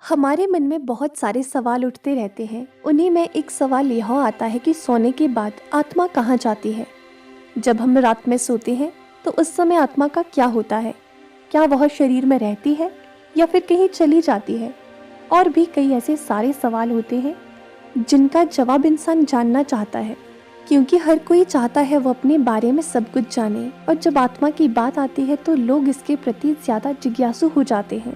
हमारे मन में बहुत सारे सवाल उठते रहते हैं। उन्हीं में एक सवाल यह आता है कि सोने के बाद आत्मा कहाँ जाती है। जब हम रात में सोते हैं तो उस समय आत्मा का क्या होता है? क्या वह शरीर में रहती है या फिर कहीं चली जाती है? और भी कई ऐसे सारे सवाल होते हैं जिनका जवाब इंसान जानना चाहता है, क्योंकि हर कोई चाहता है वो अपने बारे में सब कुछ जाने। और जब आत्मा की बात आती है तो लोग इसके प्रति ज्यादा जिज्ञासु हो जाते हैं।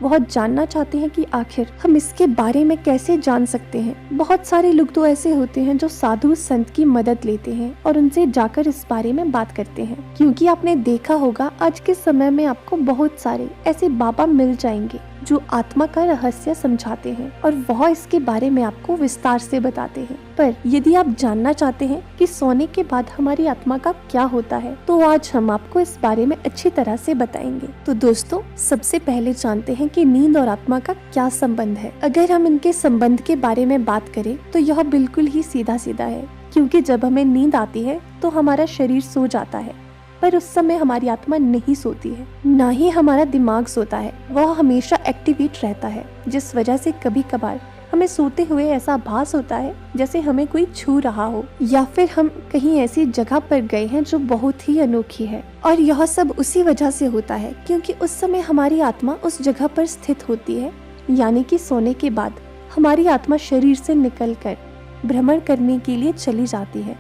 वह जानना चाहते हैं कि आखिर हम इसके बारे में कैसे जान सकते हैं। बहुत सारे लोग तो ऐसे होते हैं जो साधु संत की मदद लेते हैं और उनसे जाकर इस बारे में बात करते हैं, क्योंकि आपने देखा होगा आज के समय में आपको बहुत सारे ऐसे बाबा मिल जाएंगे जो आत्मा का रहस्य समझाते हैं और वह इसके बारे में आपको विस्तार से बताते हैं। पर यदि आप जानना चाहते हैं कि सोने के बाद हमारी आत्मा का क्या होता है तो आज हम आपको इस बारे में अच्छी तरह से बताएंगे। तो दोस्तों, सबसे पहले जानते हैं कि नींद और आत्मा का क्या संबंध है। अगर हम इनके संबंध के बारे में बात करें तो यह बिल्कुल ही सीधा सीधा है, क्योंकि जब हमें नींद आती है तो हमारा शरीर सो जाता है, पर उस समय हमारी आत्मा नहीं सोती है, ना ही हमारा दिमाग सोता है। वह हमेशा एक्टिवेट रहता है, जिस वजह से कभी कभार हमें सोते हुए ऐसा आभास होता है जैसे हमें कोई छू रहा हो, या फिर हम कहीं ऐसी जगह पर गए हैं जो बहुत ही अनोखी है। और यह सब उसी वजह से होता है क्योंकि उस समय हमारी आत्मा उस जगह पर स्थित होती है। यानी कि सोने के बाद हमारी आत्मा शरीर से निकलकर भ्रमण करने के लिए चली जाती है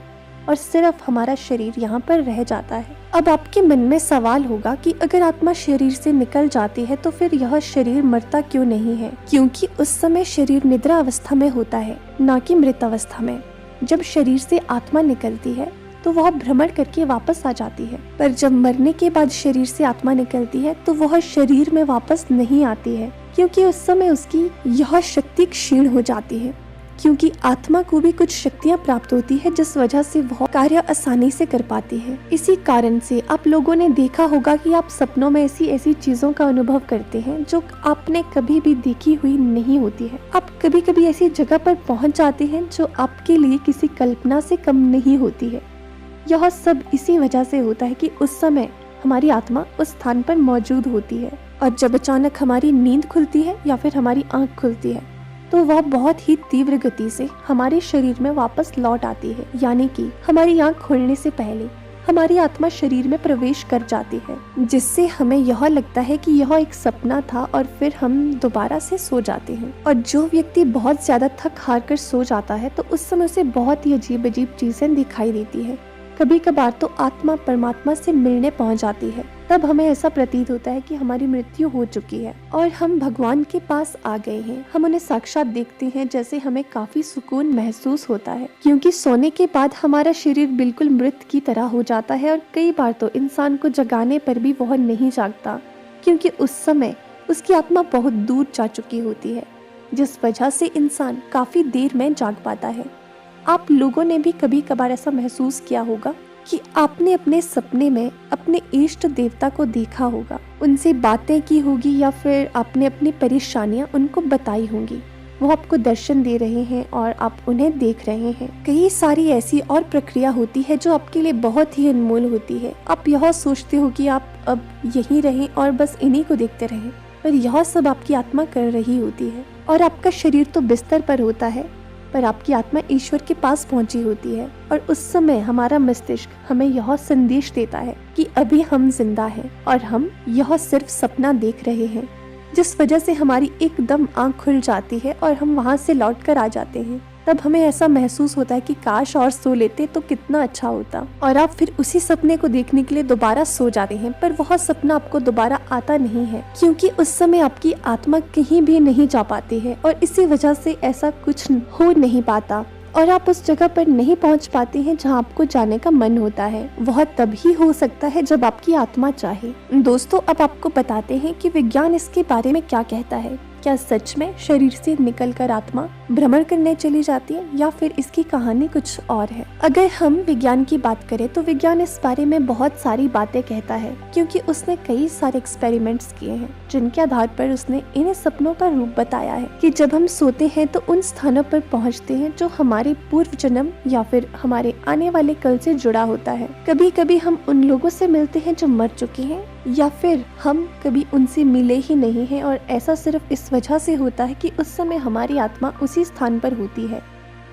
और सिर्फ हमारा शरीर यहाँ पर रह जाता है। अब आपके मन में सवाल होगा कि अगर आत्मा शरीर से निकल जाती है तो फिर यह शरीर मरता क्यों नहीं है? क्योंकि उस समय शरीर निद्रा अवस्था में होता है, ना कि मृत अवस्था में। जब शरीर से आत्मा निकलती है तो वह भ्रमण करके वापस आ जाती है, पर जब मरने के बाद शरीर से आत्मा निकलती है तो वह शरीर में वापस नहीं आती है, क्योंकि उस समय उसकी यह शक्ति क्षीण हो जाती है। क्योंकि आत्मा को भी कुछ शक्तियां प्राप्त होती है जिस वजह से वह कार्य आसानी से कर पाती है। इसी कारण से आप लोगों ने देखा होगा कि आप सपनों में ऐसी ऐसी चीजों का अनुभव करते हैं जो आपने कभी भी देखी हुई नहीं होती है। आप कभी कभी ऐसी जगह पर पहुंच जाते हैं जो आपके लिए किसी कल्पना से कम नहीं होती है। यह सब इसी वजह से होता है कि उस समय हमारी आत्मा उस स्थान पर मौजूद होती है, और जब अचानक हमारी नींद खुलती है या फिर हमारी आंख खुलती है तो वह बहुत ही तीव्र गति से हमारे शरीर में वापस लौट आती है। यानी कि हमारी आंख खुलने से पहले हमारी आत्मा शरीर में प्रवेश कर जाती है, जिससे हमें यह लगता है कि यह एक सपना था और फिर हम दोबारा से सो जाते हैं। और जो व्यक्ति बहुत ज्यादा थक हार कर सो जाता है तो उस समय उसे बहुत ही अजीब अजीब चीजें दिखाई देती है। कभी कभार तो आत्मा परमात्मा से मिलने पहुंच जाती है। तब हमें ऐसा प्रतीत होता है कि हमारी मृत्यु हो चुकी है और हम भगवान के पास आ गए हैं। हम उन्हें साक्षात देखते हैं, जैसे हमें काफी सुकून महसूस होता है, क्योंकि सोने के बाद हमारा शरीर बिल्कुल मृत की तरह हो जाता है। और कई बार तो इंसान को जगाने पर भी वह नहीं जागता, क्योंकि उस समय उसकी आत्मा बहुत दूर जा चुकी होती है, जिस वजह से इंसान काफी देर में जाग पाता है। आप लोगों ने भी कभी कभार ऐसा महसूस किया होगा कि आपने अपने सपने में अपने इष्ट देवता को देखा होगा, उनसे बातें की होगी, या फिर आपने अपनी परेशानियां उनको बताई होंगी। वो आपको दर्शन दे रहे हैं और आप उन्हें देख रहे हैं। कई सारी ऐसी और प्रक्रिया होती है जो आपके लिए बहुत ही अनमोल होती है। आप यह सोचते हो कि आप अब यहीं रहें और बस इन्हीं को देखते रहें, पर यह सब आपकी आत्मा कर रही होती है। और आपका शरीर तो बिस्तर पर होता है, पर आपकी आत्मा ईश्वर के पास पहुंची होती है। और उस समय हमारा मस्तिष्क हमें यह संदेश देता है कि अभी हम जिंदा हैं और हम यह सिर्फ सपना देख रहे हैं, जिस वजह से हमारी एकदम आंख खुल जाती है और हम वहां से लौट कर आ जाते हैं। तब हमें ऐसा महसूस होता है कि काश और सो लेते तो कितना अच्छा होता, और आप फिर उसी सपने को देखने के लिए दोबारा सो जाते हैं। पर वह सपना आपको दोबारा आता नहीं है, क्योंकि उस समय आपकी आत्मा कहीं भी नहीं जा पाती है और इसी वजह से ऐसा कुछ हो नहीं पाता और आप उस जगह पर नहीं पहुंच पाते हैं जहां आपको जाने का मन होता है। वह तभी हो सकता है जब आपकी आत्मा चाहे। दोस्तों, अब आपको बताते हैं कि विज्ञान इसके बारे में क्या कहता है। क्या सच में शरीर से निकलकर आत्मा भ्रमण करने चली जाती है, या फिर इसकी कहानी कुछ और है? अगर हम विज्ञान की बात करें तो विज्ञान इस बारे में बहुत सारी बातें कहता है, क्योंकि उसने कई सारे एक्सपेरिमेंट्स किए हैं जिनके आधार पर उसने इन सपनों का रूप बताया है कि जब हम सोते हैं तो उन स्थानों पर पहुंचते हैं जो हमारे पूर्व जन्म या फिर हमारे आने वाले कल से जुड़ा होता है। कभी कभी हम उन लोगों से मिलते हैं जो मर चुके हैं, या फिर हम कभी उनसे मिले ही नहीं हैं और ऐसा सिर्फ इस वजह से होता है कि उस समय हमारी आत्मा उसी स्थान पर होती है।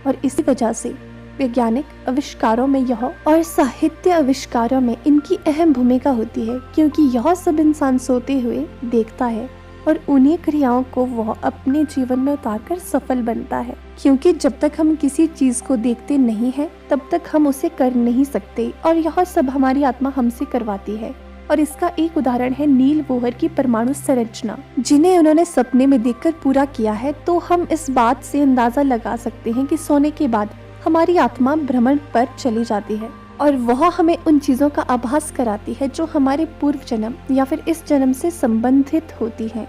और इसी वजह से वैज्ञानिक आविष्कारों में यह और साहित्य आविष्कारों में इनकी अहम भूमिका होती है, क्योंकि यह सब इंसान सोते हुए देखता है और उन्हीं क्रियाओं को वह अपने जीवन में उतारकर सफल बनता है। क्योंकि जब तक हम किसी चीज को देखते नहीं हैं तब तक हम उसे कर नहीं सकते, और यह सब हमारी आत्मा हमसे करवाती है। और इसका एक उदाहरण है नील बोहर की परमाणु संरचना, जिन्हें उन्होंने सपने में देखकर पूरा किया है। तो हम इस बात से अंदाजा लगा सकते हैं कि सोने के बाद हमारी आत्मा भ्रमण पर चली जाती है और वह हमें उन चीजों का आभास कराती है जो हमारे पूर्व जन्म या फिर इस जन्म से संबंधित होती हैं,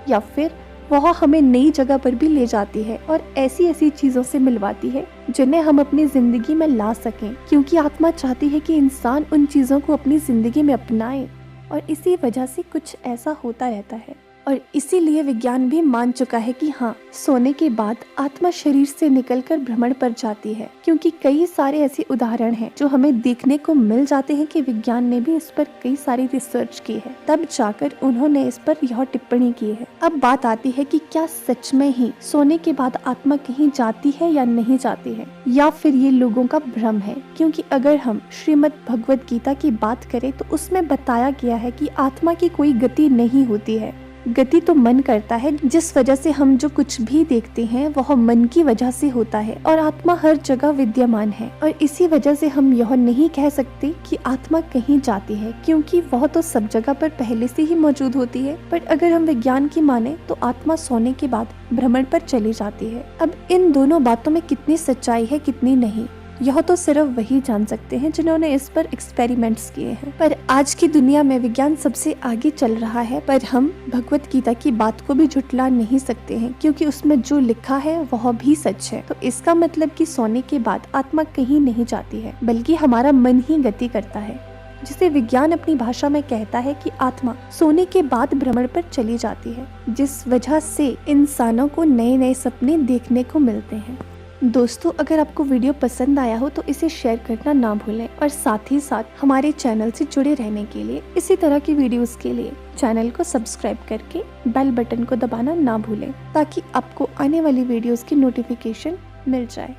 या फिर वह हमें नई जगह पर भी ले जाती है और ऐसी ऐसी चीजों से मिलवाती है जिन्हें हम अपनी जिंदगी में ला सकें, क्योंकि आत्मा चाहती है कि इंसान उन चीजों को अपनी जिंदगी में अपनाए। और इसी वजह से कुछ ऐसा होता रहता है, और इसीलिए विज्ञान भी मान चुका है कि हाँ, सोने के बाद आत्मा शरीर से निकलकर भ्रमण पर जाती है। क्योंकि कई सारे ऐसे उदाहरण हैं जो हमें देखने को मिल जाते हैं कि विज्ञान ने भी इस पर कई सारी रिसर्च की है, तब जाकर उन्होंने इस पर यह टिप्पणी की है। अब बात आती है कि क्या सच में ही सोने के बाद आत्मा कहीं जाती है या नहीं जाती है, या फिर ये लोगों का भ्रम है। क्योंकि अगर हम श्रीमद् भगवद गीता की बात करें तो उसमें बताया गया है कि आत्मा की कोई गति नहीं होती है। गति तो मन करता है, जिस वजह से हम जो कुछ भी देखते हैं वह मन की वजह से होता है, और आत्मा हर जगह विद्यमान है। और इसी वजह से हम यह नहीं कह सकते कि आत्मा कहीं जाती है, क्योंकि वह तो सब जगह पर पहले से ही मौजूद होती है। पर अगर हम विज्ञान की माने तो आत्मा सोने के बाद भ्रमण पर चली जाती है। अब इन दोनों बातों में कितनी सच्चाई है कितनी नहीं, यह तो सिर्फ वही जान सकते हैं जिन्होंने इस पर एक्सपेरिमेंट्स किए हैं। पर आज की दुनिया में विज्ञान सबसे आगे चल रहा है, पर हम भगवत गीता की बात को भी झुटला नहीं सकते हैं, क्योंकि उसमें जो लिखा है वह भी सच है। तो इसका मतलब कि सोने के बाद आत्मा कहीं नहीं जाती है, बल्कि हमारा मन ही गति करता है, जिसे विज्ञान अपनी भाषा में कहता है कि आत्मा सोने के बाद भ्रमण पर चली जाती है, जिस वजह से इंसानों को नए नए सपने देखने को मिलते हैं। दोस्तों, अगर आपको वीडियो पसंद आया हो तो इसे शेयर करना ना भूलें, और साथ ही साथ हमारे चैनल से जुड़े रहने के लिए, इसी तरह की वीडियोस के लिए चैनल को सब्सक्राइब करके बेल बटन को दबाना ना भूलें, ताकि आपको आने वाली वीडियोस की नोटिफिकेशन मिल जाए।